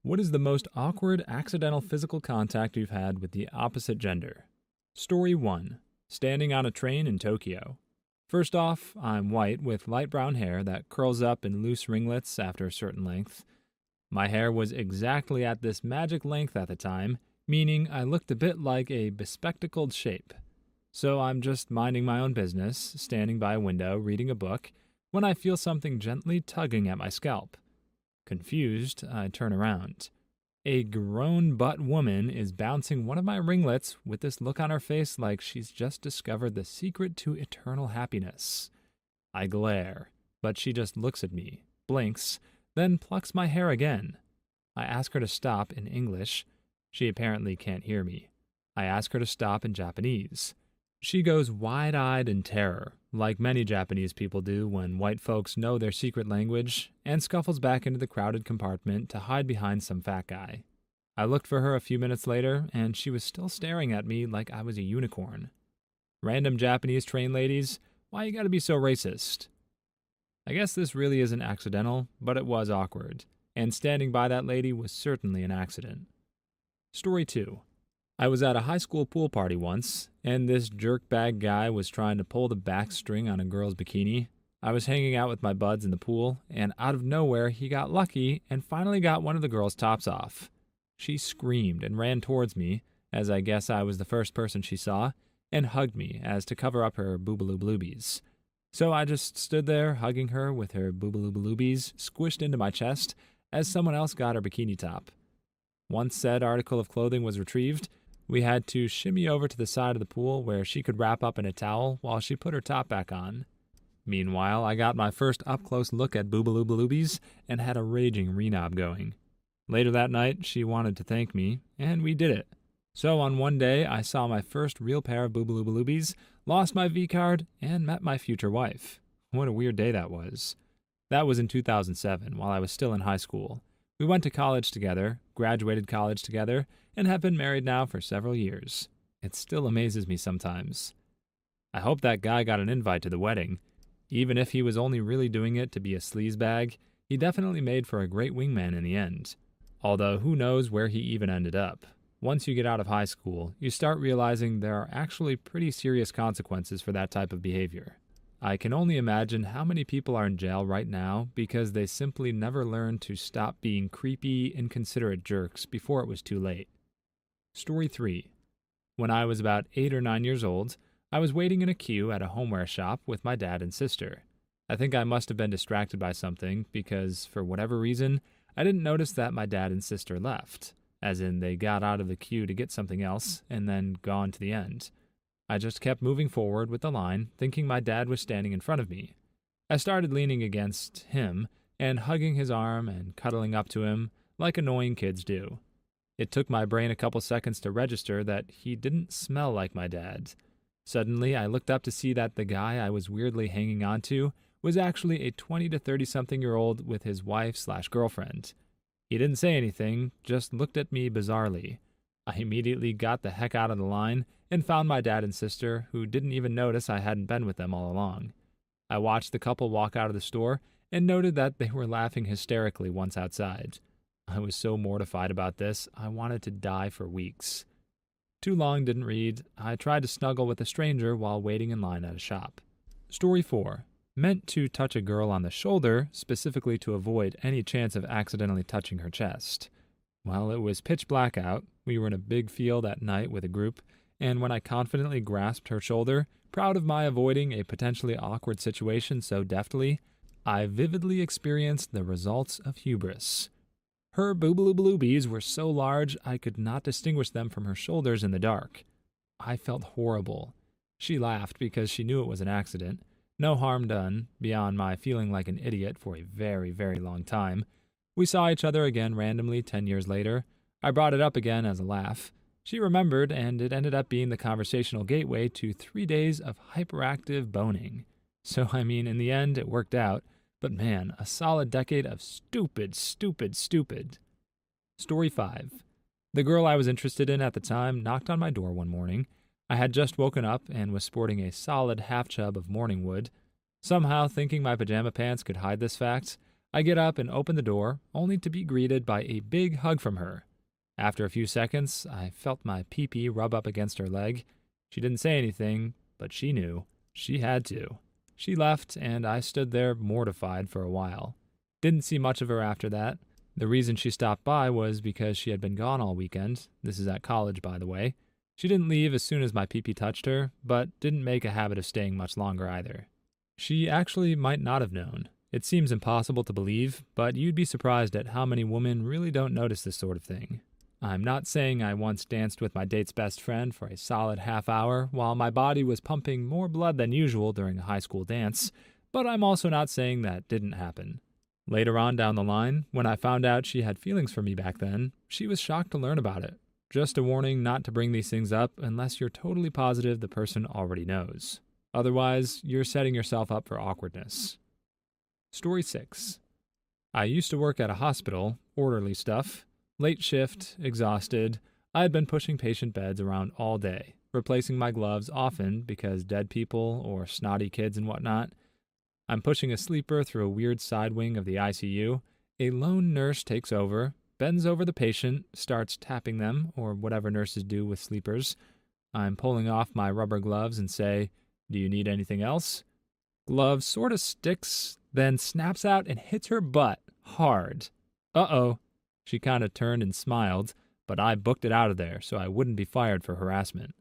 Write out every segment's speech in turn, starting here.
What is the most awkward accidental physical contact you've had with the opposite gender? Story 1. Standing on a train in Tokyo. First off, I'm white with light brown hair that curls up in loose ringlets after a certain length. My hair was exactly at this magic length at the time, meaning I looked a bit like a bespectacled shape. So I'm just minding my own business, standing by a window reading a book, when I feel something gently tugging at my scalp. Confused, I turn around. A grown butt woman is bouncing one of my ringlets with this look on her face like she's just discovered the secret to eternal happiness. I glare, but she just looks at me, blinks, then plucks my hair again. I ask her to stop in English. She apparently can't hear me. I ask her to stop in Japanese. She goes wide-eyed in terror, like many Japanese people do when white folks know their secret language, and scuffles back into the crowded compartment to hide behind some fat guy. I looked for her a few minutes later, and she was still staring at me like I was a unicorn. Random Japanese train ladies, why you gotta be so racist? I guess this really isn't accidental, but it was awkward, and standing by that lady was certainly an accident. Story 2. I was at a high school pool party once, and this jerkbag guy was trying to pull the back string on a girl's bikini. I was hanging out with my buds in the pool, and out of nowhere he got lucky and finally got one of the girl's tops off. She screamed and ran towards me, as I guess I was the first person she saw, and hugged me as to cover up her boobaloo bloobies. So I just stood there hugging her with her boobaloo bloobies squished into my chest as someone else got her bikini top. Once said article of clothing was retrieved, we had to shimmy over to the side of the pool where she could wrap up in a towel while she put her top back on. Meanwhile, I got my first up-close look at Boobaloo Baloobies and had a raging renob going. Later that night, she wanted to thank me, and we did it. So on one day, I saw my first real pair of Boobaloo Baloobies, lost my V-card, and met my future wife. What a weird day that was. That was in 2007, while I was still in high school. We went to college together, graduated college together, and have been married now for several years. It still amazes me sometimes. I hope that guy got an invite to the wedding. Even if he was only really doing it to be a sleazebag, he definitely made for a great wingman in the end. Although who knows where he even ended up. Once you get out of high school, you start realizing there are actually pretty serious consequences for that type of behavior. I can only imagine how many people are in jail right now because they simply never learned to stop being creepy, inconsiderate jerks before it was too late. Story 3. When I was about 8 or 9 years old, I was waiting in a queue at a homeware shop with my dad and sister. I think I must have been distracted by something because, for whatever reason, I didn't notice that my dad and sister left, as in they got out of the queue to get something else and then gone to the end. I just kept moving forward with the line, thinking my dad was standing in front of me. I started leaning against him and hugging his arm and cuddling up to him like annoying kids do. It took my brain a couple seconds to register that he didn't smell like my dad. Suddenly, I looked up to see that the guy I was weirdly hanging on to was actually a 20 to 30-something-year-old with his wife/girlfriend. He didn't say anything, just looked at me bizarrely. I immediately got the heck out of the line and found my dad and sister, who didn't even notice I hadn't been with them all along. I watched the couple walk out of the store and noted that they were laughing hysterically once outside. I was so mortified about this, I wanted to die for weeks. Too long didn't read. I tried to snuggle with a stranger while waiting in line at a shop. Story 4. Meant to touch a girl on the shoulder, specifically to avoid any chance of accidentally touching her chest. Well, it was pitch black out. We were in a big field at night with a group, and when I confidently grasped her shoulder, proud of my avoiding a potentially awkward situation so deftly, I vividly experienced the results of hubris. Her boobaloo bloobies were so large I could not distinguish them from her shoulders in the dark. I felt horrible. She laughed because she knew it was an accident. No harm done, beyond my feeling like an idiot for a very, very long time. We saw each other again randomly 10 years later. I brought it up again as a laugh. She remembered, and it ended up being the conversational gateway to 3 days of hyperactive boning. So, in the end, it worked out. But man, a solid decade of stupid. Story 5. The girl I was interested in at the time knocked on my door one morning. I had just woken up and was sporting a solid half chub of morning wood. Somehow, thinking my pajama pants could hide this fact, I get up and open the door, only to be greeted by a big hug from her. After a few seconds, I felt my pee-pee rub up against her leg. She didn't say anything, but she knew. She had to. She left, and I stood there mortified for a while. Didn't see much of her after that. The reason she stopped by was because she had been gone all weekend. This is at college, by the way. She didn't leave as soon as my pee-pee touched her, but didn't make a habit of staying much longer either. She actually might not have known. It seems impossible to believe, but you'd be surprised at how many women really don't notice this sort of thing. I'm not saying I once danced with my date's best friend for a solid half hour while my body was pumping more blood than usual during a high school dance, but I'm also not saying that didn't happen. Later on down the line, when I found out she had feelings for me back then, she was shocked to learn about it. Just a warning not to bring these things up unless you're totally positive the person already knows. Otherwise, you're setting yourself up for awkwardness. Story 6. I used to work at a hospital, orderly stuff. Late shift, exhausted. I had been pushing patient beds around all day, replacing my gloves often because dead people or snotty kids and whatnot. I'm pushing a sleeper through a weird side wing of the ICU. A lone nurse takes over, bends over the patient, starts tapping them, or whatever nurses do with sleepers. I'm pulling off my rubber gloves and say, "Do you need anything else?" Glove sort of sticks, then snaps out and hits her butt hard. Uh-oh. She kind of turned and smiled, but I booked it out of there so I wouldn't be fired for harassment.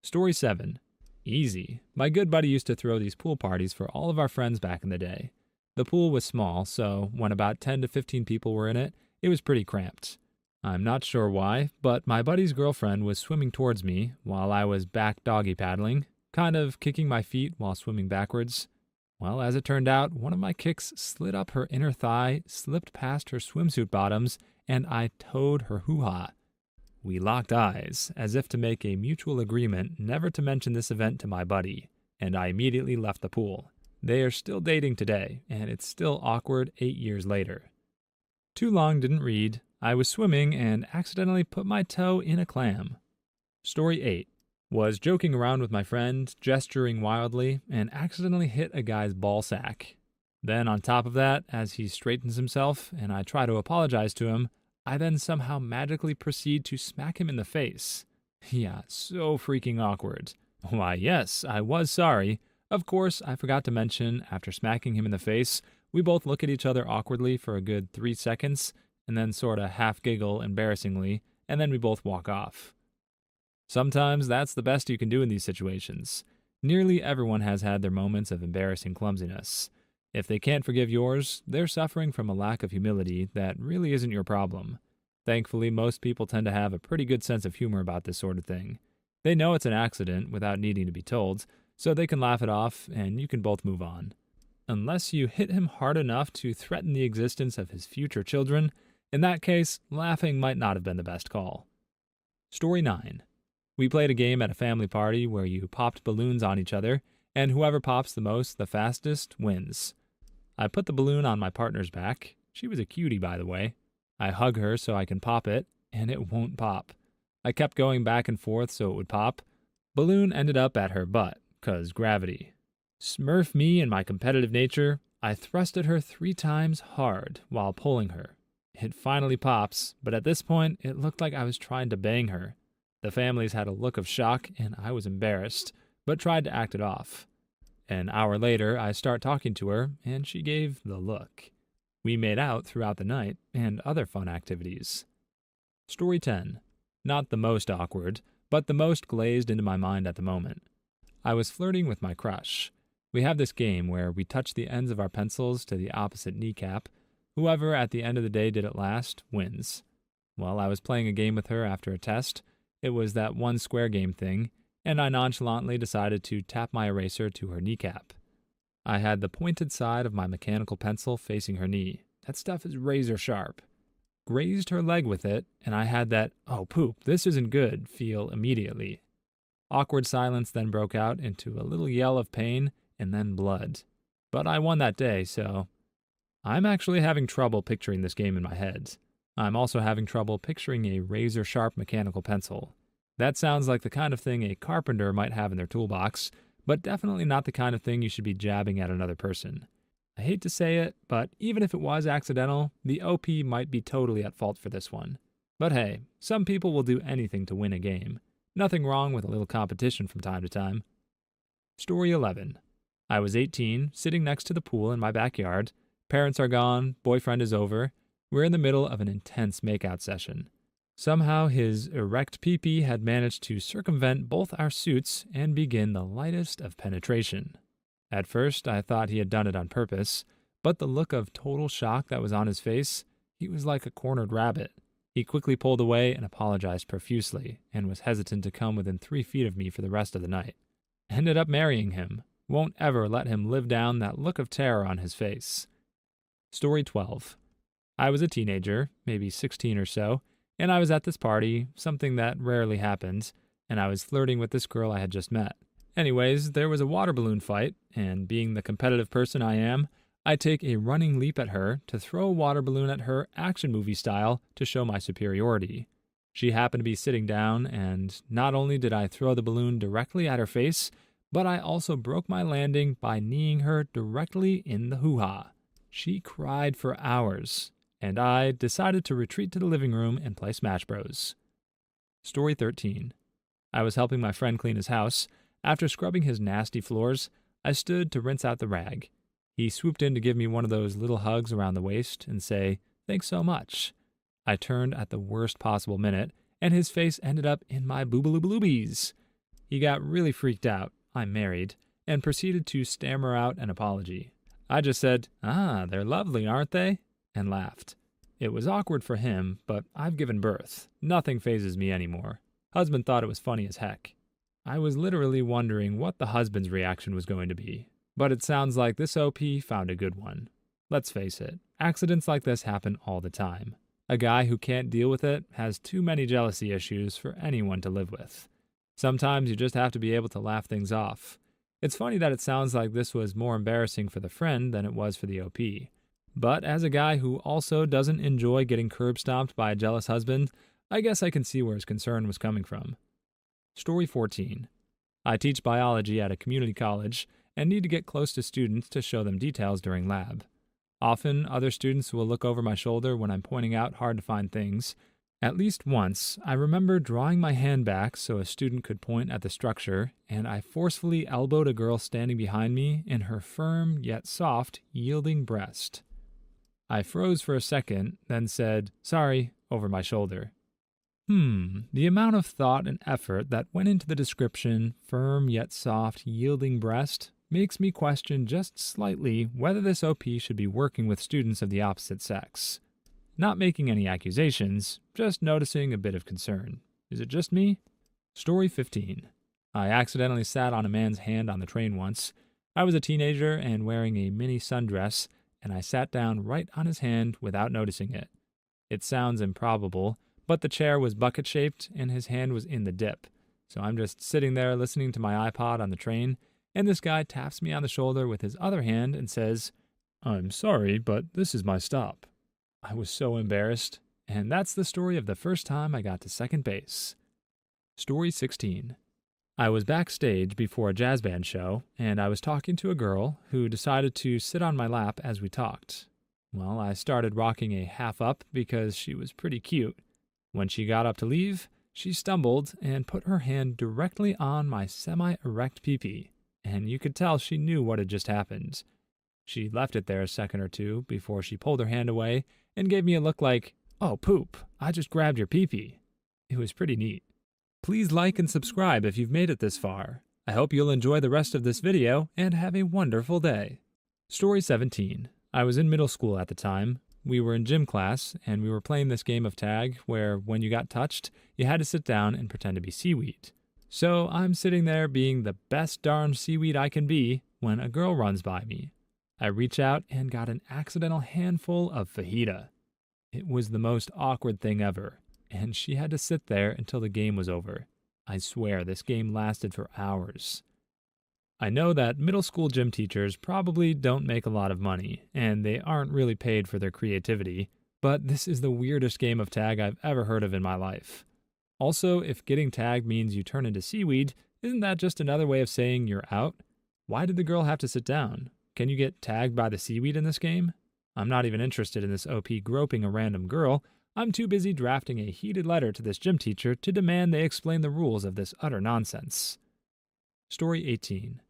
Story 7. Easy. My good buddy used to throw these pool parties for all of our friends back in the day. The pool was small, so when about 10 to 15 people were in it, it was pretty cramped. I'm not sure why, but my buddy's girlfriend was swimming towards me while I was back doggy paddling, kind of kicking my feet while swimming backwards. Well, as it turned out, one of my kicks slid up her inner thigh, slipped past her swimsuit bottoms, and I towed her hoo-ha. We locked eyes, as if to make a mutual agreement never to mention this event to my buddy, and I immediately left the pool. They are still dating today, and it's still awkward 8 years later. Too long didn't read. I was swimming and accidentally put my toe in a clam. Story 8. Was joking around with my friend, gesturing wildly, and accidentally hit a guy's ball sack. Then on top of that, as he straightens himself and I try to apologize to him, I then somehow magically proceed to smack him in the face. Yeah, so freaking awkward. Why, yes, I was sorry. Of course, I forgot to mention, after smacking him in the face, we both look at each other awkwardly for a good 3 seconds, and then sorta half giggle embarrassingly, and then we both walk off. Sometimes that's the best you can do in these situations. Nearly everyone has had their moments of embarrassing clumsiness. If they can't forgive yours, they're suffering from a lack of humility that really isn't your problem. Thankfully, most people tend to have a pretty good sense of humor about this sort of thing. They know it's an accident without needing to be told, so they can laugh it off and you can both move on. Unless you hit him hard enough to threaten the existence of his future children, in that case, laughing might not have been the best call. Story 9. We played a game at a family party where you popped balloons on each other, and whoever pops the most, the fastest, wins. I put the balloon on my partner's back. She was a cutie, by the way. I hug her so I can pop it, and it won't pop. I kept going back and forth so it would pop. Balloon ended up at her butt, 'cause gravity. Smurf me and my competitive nature, I thrusted her 3 times hard while pulling her. It finally pops, but at this point, it looked like I was trying to bang her. The families had a look of shock, and I was embarrassed, but tried to act it off. An hour later, I start talking to her, and she gave the look. We made out throughout the night, and other fun activities. Story 10. Not the most awkward, but the most glazed into my mind at the moment. I was flirting with my crush. We have this game where we touch the ends of our pencils to the opposite kneecap. Whoever at the end of the day did it last wins. Well, I was playing a game with her after a test. It was that one square game thing, and I nonchalantly decided to tap my eraser to her kneecap. I had the pointed side of my mechanical pencil facing her knee. That stuff is razor sharp. Grazed her leg with it, and I had that, "oh poop, this isn't good," feel immediately. Awkward silence then broke out into a little yell of pain and then blood. But I won that day, so I'm actually having trouble picturing this game in my head. I'm also having trouble picturing a razor-sharp mechanical pencil. That sounds like the kind of thing a carpenter might have in their toolbox, but definitely not the kind of thing you should be jabbing at another person. I hate to say it, but even if it was accidental, the OP might be totally at fault for this one. But hey, some people will do anything to win a game. Nothing wrong with a little competition from time to time. Story 11. I was 18, sitting next to the pool in my backyard. Parents are gone, boyfriend is over. We're in the middle of an intense makeout session. Somehow his erect pee-pee had managed to circumvent both our suits and begin the lightest of penetration. At first, I thought he had done it on purpose, but the look of total shock that was on his face, he was like a cornered rabbit. He quickly pulled away and apologized profusely, and was hesitant to come within 3 feet of me for the rest of the night. Ended up marrying him. Won't ever let him live down that look of terror on his face. Story 12. I was a teenager, maybe 16 or so, and I was at this party, something that rarely happens, and I was flirting with this girl I had just met. Anyways, there was a water balloon fight, and being the competitive person I am, I take a running leap at her to throw a water balloon at her action movie style to show my superiority. She happened to be sitting down, and not only did I throw the balloon directly at her face, but I also broke my landing by kneeing her directly in the hoo-ha. She cried for hours, and I decided to retreat to the living room and play Smash Bros. Story 13. I was helping my friend clean his house. After scrubbing his nasty floors, I stood to rinse out the rag. He swooped in to give me one of those little hugs around the waist and say, "Thanks so much." I turned at the worst possible minute, and his face ended up in my boobaloo-bloobies. He got really freaked out, I'm married, and proceeded to stammer out an apology. I just said, "They're lovely, aren't they?" and laughed. It was awkward for him, but I've given birth. Nothing phases me anymore. Husband thought it was funny as heck. I was literally wondering what the husband's reaction was going to be, but it sounds like this OP found a good one. Let's face it, accidents like this happen all the time. A guy who can't deal with it has too many jealousy issues for anyone to live with. Sometimes you just have to be able to laugh things off. It's funny that it sounds like this was more embarrassing for the friend than it was for the OP. But as a guy who also doesn't enjoy getting curb stomped by a jealous husband, I guess I can see where his concern was coming from. Story 14. I teach biology at a community college and need to get close to students to show them details during lab. Often, other students will look over my shoulder when I'm pointing out hard-to-find things. At least once, I remember drawing my hand back so a student could point at the structure, and I forcefully elbowed a girl standing behind me in her firm yet soft, yielding breast. I froze for a second, then said, "Sorry," over my shoulder. The amount of thought and effort that went into the description, firm yet soft, yielding breast, makes me question just slightly whether this OP should be working with students of the opposite sex. Not making any accusations, just noticing a bit of concern. Is it just me? Story 15. I accidentally sat on a man's hand on the train once. I was a teenager and wearing a mini sundress, and I sat down right on his hand without noticing it. It sounds improbable, but the chair was bucket-shaped and his hand was in the dip. So I'm just sitting there listening to my iPod on the train, and this guy taps me on the shoulder with his other hand and says, "I'm sorry, but this is my stop." I was so embarrassed, and that's the story of the first time I got to second base. Story 16. I was backstage before a jazz band show, and I was talking to a girl who decided to sit on my lap as we talked. Well, I started rocking a half up because she was pretty cute. When she got up to leave, she stumbled and put her hand directly on my semi-erect pee-pee, and you could tell she knew what had just happened. She left it there a second or two before she pulled her hand away and gave me a look like, "Oh, poop, I just grabbed your pee-pee." It was pretty neat. Please like and subscribe if you've made it this far. I hope you'll enjoy the rest of this video and have a wonderful day. Story 17. I was in middle school at the time. We were in gym class, and we were playing this game of tag where when you got touched, you had to sit down and pretend to be seaweed. So I'm sitting there being the best darn seaweed I can be when a girl runs by me. I reach out and got an accidental handful of fajita. It was the most awkward thing ever, and she had to sit there until the game was over. I swear this game lasted for hours. I know that middle school gym teachers probably don't make a lot of money, and they aren't really paid for their creativity, but this is the weirdest game of tag I've ever heard of in my life. Also, if getting tagged means you turn into seaweed, isn't that just another way of saying you're out? Why did the girl have to sit down? Can you get tagged by the seaweed in this game? I'm not even interested in this OP groping a random girl. I'm too busy drafting a heated letter to this gym teacher to demand they explain the rules of this utter nonsense. Story 18.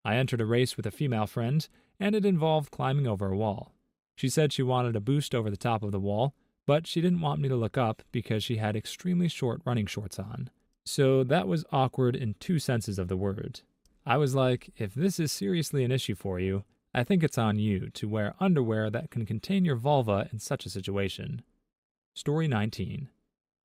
I entered a race with a female friend, and it involved climbing over a wall. She said she wanted a boost over the top of the wall, but she didn't want me to look up because she had extremely short running shorts on. So that was awkward in two senses of the word. I was like, if this is seriously an issue for you, I think it's on you to wear underwear that can contain your vulva in such a situation. Story 19.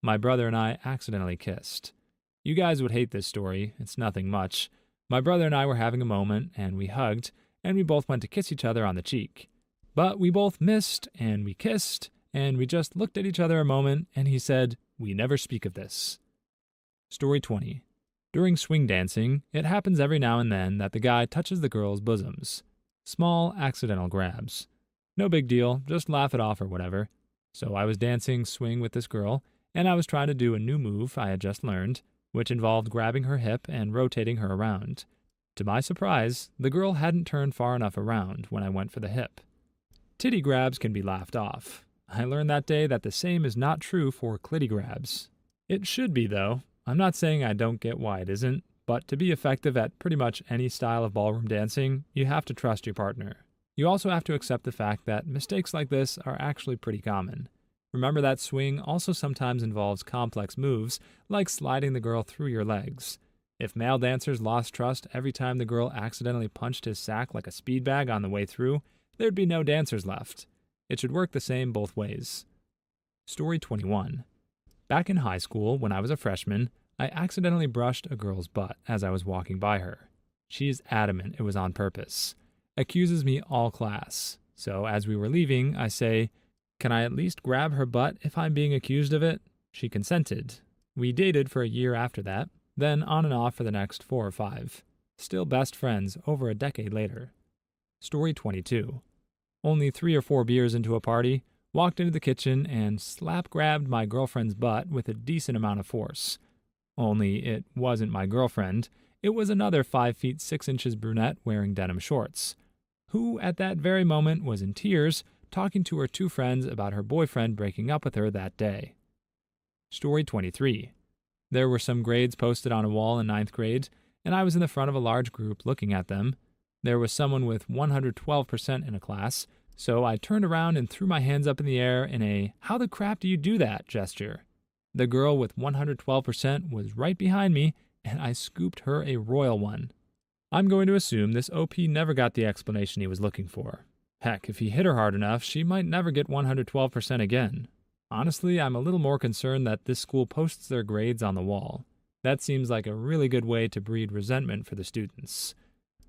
My brother and I accidentally kissed. You guys would hate this story, it's nothing much. My brother and I were having a moment, and we hugged, and we both went to kiss each other on the cheek. But we both missed, and we kissed, and we just looked at each other a moment, and he said, "We never speak of this." Story 20. During swing dancing, it happens every now and then that the guy touches the girl's bosoms. Small, accidental grabs. No big deal, just laugh it off or whatever. So I was dancing swing with this girl, and I was trying to do a new move I had just learned, which involved grabbing her hip and rotating her around. To my surprise, the girl hadn't turned far enough around when I went for the hip. Titty grabs can be laughed off. I learned that day that the same is not true for clitty grabs. It should be, though. I'm not saying I don't get why it isn't, but to be effective at pretty much any style of ballroom dancing, you have to trust your partner. You also have to accept the fact that mistakes like this are actually pretty common. Remember that swing also sometimes involves complex moves, like sliding the girl through your legs. If male dancers lost trust every time the girl accidentally punched his sack like a speed bag on the way through, there'd be no dancers left. It should work the same both ways. Story 21. Back in high school, when I was a freshman, I accidentally brushed a girl's butt as I was walking by her. She is adamant it was on purpose. Accuses me all class. So as we were leaving, I say, "Can I at least grab her butt if I'm being accused of it?" She consented. We dated for a year after that, then on and off for the next 4 or 5. Still best friends over a decade later. Story 22. Only 3 or 4 beers into a party, walked into the kitchen and slap-grabbed my girlfriend's butt with a decent amount of force. Only it wasn't my girlfriend, it was another 5 feet 6 inches brunette wearing denim shorts, who at that very moment was in tears, talking to her 2 friends about her boyfriend breaking up with her that day. Story 23. There were some grades posted on a wall in 9th grade, and I was in the front of a large group looking at them. There was someone with 112% in a class, so I turned around and threw my hands up in the air in a "how the crap do you do that" gesture. The girl with 112% was right behind me, and I scooped her a royal one. I'm going to assume this OP never got the explanation he was looking for. Heck, if he hit her hard enough, she might never get 112% again. Honestly, I'm a little more concerned that this school posts their grades on the wall. That seems like a really good way to breed resentment for the students.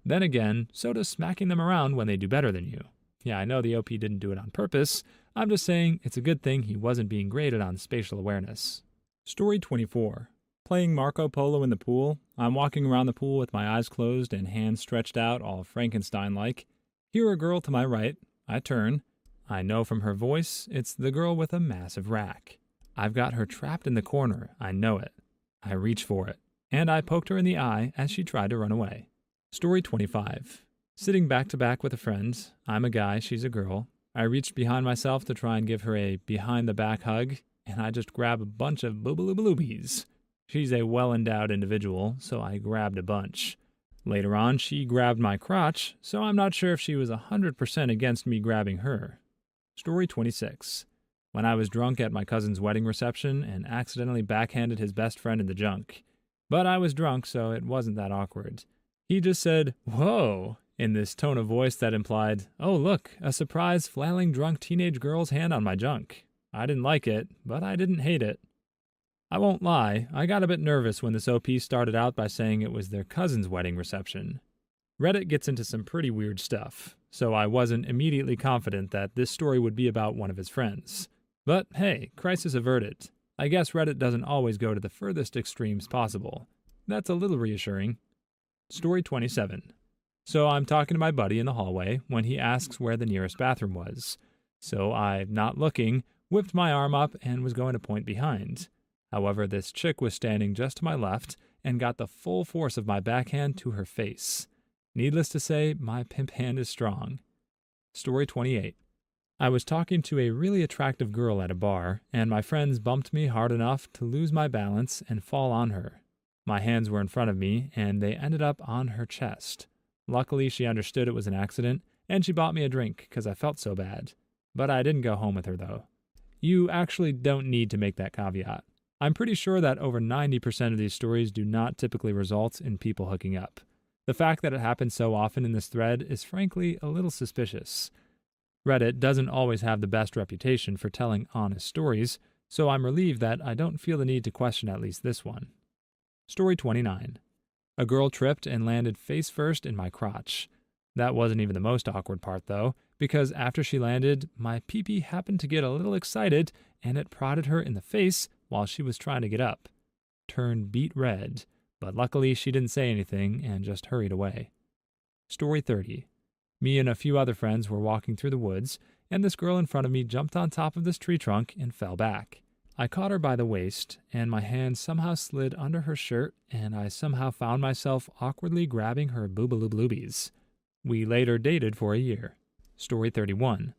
Then again, so does smacking them around when they do better than you. Yeah, I know the OP didn't do it on purpose. I'm just saying it's a good thing he wasn't being graded on spatial awareness. Story 24. Playing Marco Polo in the pool. I'm walking around the pool with my eyes closed and hands stretched out all Frankenstein-like. Hear a girl to my right. I turn. I know from her voice it's the girl with a massive rack. I've got her trapped in the corner. I know it. I reach for it, and I poked her in the eye as she tried to run away. Story 25. Sitting back to back with a friend. I'm a guy, she's a girl. I reached behind myself to try and give her a behind-the-back hug, and I just grabbed a bunch of boobaloobaloobies. She's a well-endowed individual, so I grabbed a bunch. Later on, she grabbed my crotch, so I'm not sure if she was 100% against me grabbing her. Story 26. When I was drunk at my cousin's wedding reception and accidentally backhanded his best friend in the junk. But I was drunk, so it wasn't that awkward. He just said, "Whoa," in this tone of voice that implied, "Oh look, a surprise flailing drunk teenage girl's hand on my junk." I didn't like it, but I didn't hate it. I won't lie, I got a bit nervous when this OP started out by saying it was their cousin's wedding reception. Reddit gets into some pretty weird stuff, so I wasn't immediately confident that this story would be about one of his friends. But hey, crisis averted. I guess Reddit doesn't always go to the furthest extremes possible. That's a little reassuring. Story 27. So I'm talking to my buddy in the hallway when he asks where the nearest bathroom was. So I, not looking, whipped my arm up and was going to point behind. However, this chick was standing just to my left and got the full force of my backhand to her face. Needless to say, my pimp hand is strong. Story 28. I was talking to a really attractive girl at a bar, and my friends bumped me hard enough to lose my balance and fall on her. My hands were in front of me, and they ended up on her chest. Luckily, she understood it was an accident, and she bought me a drink because I felt so bad. But I didn't go home with her, though. You actually don't need to make that caveat. I'm pretty sure that over 90% of these stories do not typically result in people hooking up. The fact that it happens so often in this thread is frankly a little suspicious. Reddit doesn't always have the best reputation for telling honest stories, so I'm relieved that I don't feel the need to question at least this one. Story 29. A girl tripped and landed face first in my crotch. That wasn't even the most awkward part, though, because after she landed, my pee-pee happened to get a little excited and it prodded her in the face while she was trying to get up. Turned beet red, but luckily she didn't say anything and just hurried away. Story 30. Me and a few other friends were walking through the woods, and this girl in front of me jumped on top of this tree trunk and fell back. I caught her by the waist, and my hand somehow slid under her shirt, and I somehow found myself awkwardly grabbing her boobaloo-bloobies. We later dated for a year. Story 31.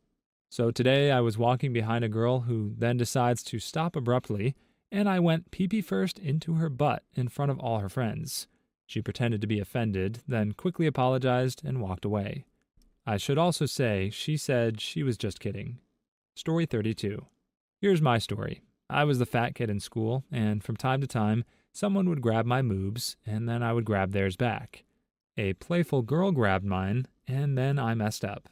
So today I was walking behind a girl who then decides to stop abruptly, and I went pee-pee first into her butt in front of all her friends. She pretended to be offended, then quickly apologized and walked away. I should also say she said she was just kidding. Story 32. Here's my story. I was the fat kid in school, and from time to time, someone would grab my moobs, and then I would grab theirs back. A playful girl grabbed mine, and then I messed up.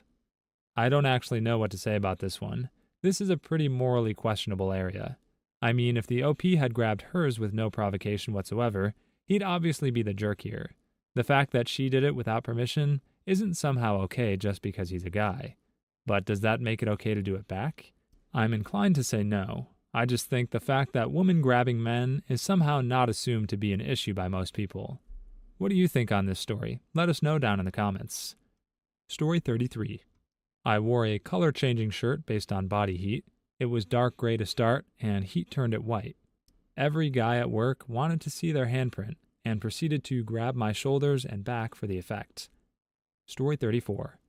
I don't actually know what to say about this one. This is a pretty morally questionable area. I mean, if the OP had grabbed hers with no provocation whatsoever, he'd obviously be the jerk here. The fact that she did it without permission isn't somehow okay just because he's a guy. But does that make it okay to do it back? I'm inclined to say no. I just think the fact that women grabbing men is somehow not assumed to be an issue by most people. What do you think on this story? Let us know down in the comments. Story 33. I wore a color-changing shirt based on body heat. It was dark gray to start, and heat turned it white. Every guy at work wanted to see their handprint, and proceeded to grab my shoulders and back for the effect. Story 34.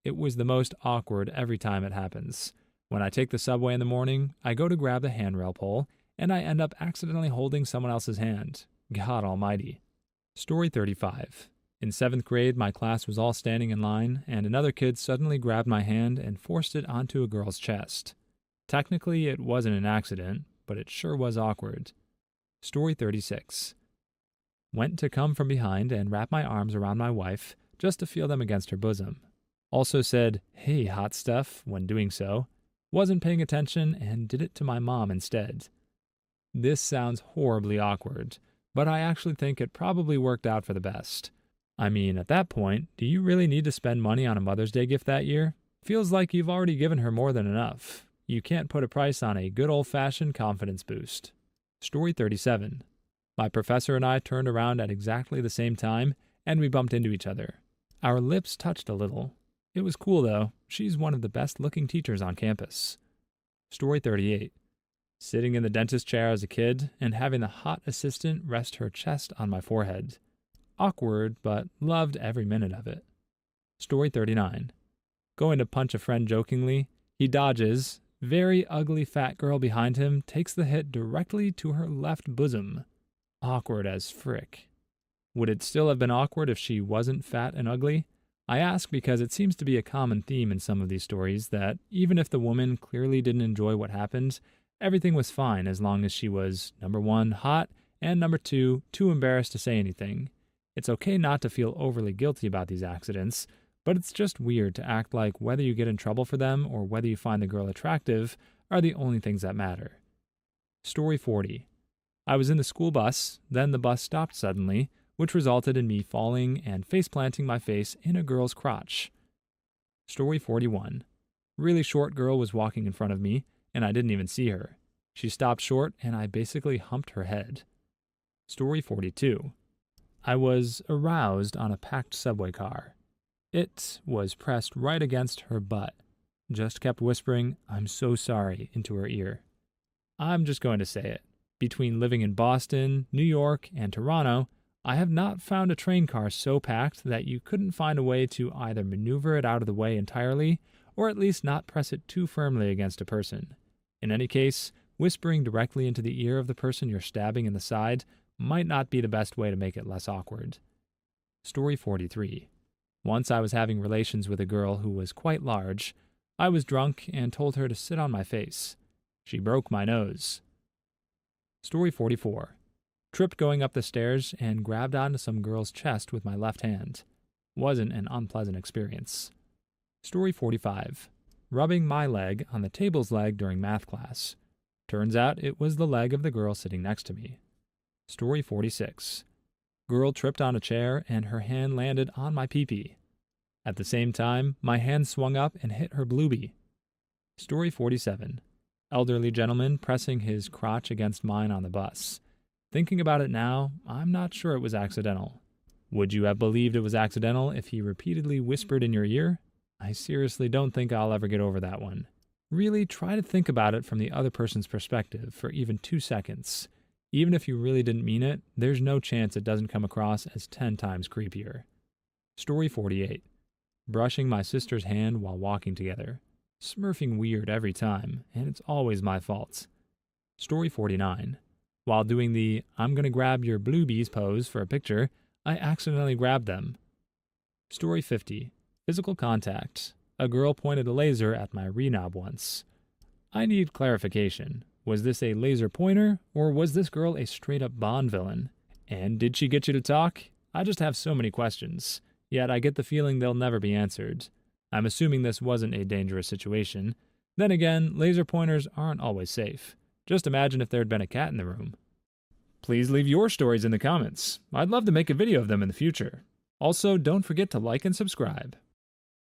It was the most awkward every time it happens. When I take the subway in the morning, I go to grab the handrail pole, and I end up accidentally holding someone else's hand. God almighty. Story 35. In 7th grade, my class was all standing in line, and another kid suddenly grabbed my hand and forced it onto a girl's chest. Technically, it wasn't an accident, but it sure was awkward. Story 36. Went to come from behind and wrap my arms around my wife just to feel them against her bosom. Also said, "Hey, hot stuff," when doing so. Wasn't paying attention and did it to my mom instead. This sounds horribly awkward, but I actually think it probably worked out for the best. I mean, at that point, do you really need to spend money on a Mother's Day gift that year? Feels like you've already given her more than enough. You can't put a price on a good old-fashioned confidence boost. Story 37. My professor and I turned around at exactly the same time, and we bumped into each other. Our lips touched a little. It was cool, though. She's one of the best-looking teachers on campus. Story 38. Sitting in the dentist chair as a kid, and having the hot assistant rest her chest on my forehead. Awkward, but loved every minute of it. Story 39. Going to punch a friend jokingly, he dodges. Very ugly fat girl behind him takes the hit directly to her left bosom. Awkward as frick. Would it still have been awkward if she wasn't fat and ugly? I ask because it seems to be a common theme in some of these stories that even if the woman clearly didn't enjoy what happened, everything was fine as long as she was, number one, hot, and number two, too embarrassed to say anything. It's okay not to feel overly guilty about these accidents, but it's just weird to act like whether you get in trouble for them or whether you find the girl attractive are the only things that matter. Story 40. I was in the school bus, then the bus stopped suddenly, which resulted in me falling and face-planting my face in a girl's crotch. Story 41. Really short girl was walking in front of me, and I didn't even see her. She stopped short, and I basically humped her head. Story 42. I was aroused on a packed subway car. It was pressed right against her butt. Just kept whispering, "I'm so sorry," into her ear. I'm just going to say it. Between living in Boston, New York, and Toronto, I have not found a train car so packed that you couldn't find a way to either maneuver it out of the way entirely, or at least not press it too firmly against a person. In any case, whispering directly into the ear of the person you're stabbing in the side might not be the best way to make it less awkward. Story 43. Once I was having relations with a girl who was quite large. I was drunk and told her to sit on my face. She broke my nose. Story 44. Tripped going up the stairs and grabbed onto some girl's chest with my left hand. Wasn't an unpleasant experience. Story 45. Rubbing my leg on the table's leg during math class. Turns out it was the leg of the girl sitting next to me. Story 46. Girl tripped on a chair and her hand landed on my pee-pee. At the same time, my hand swung up and hit her bluebie. Story 47. Elderly gentleman pressing his crotch against mine on the bus. Thinking about it now, I'm not sure it was accidental. Would you have believed it was accidental if he repeatedly whispered in your ear? I seriously don't think I'll ever get over that one. Really try to think about it from the other person's perspective for even 2 seconds. Even if you really didn't mean it, there's no chance it doesn't come across as 10 times creepier. Story 48. Brushing my sister's hand while walking together. Smurfing weird every time, and it's always my fault. Story 49. While doing the I'm gonna grab your bluebies pose for a picture, I accidentally grabbed them. Story 50. Physical contact. A girl pointed a laser at my renob once. I need clarification. Was this a laser pointer, or was this girl a straight-up Bond villain? And did she get you to talk? I just have so many questions. Yet I get the feeling they'll never be answered. I'm assuming this wasn't a dangerous situation. Then again, laser pointers aren't always safe. Just imagine if there had been a cat in the room. Please leave your stories in the comments. I'd love to make a video of them in the future. Also, don't forget to like and subscribe.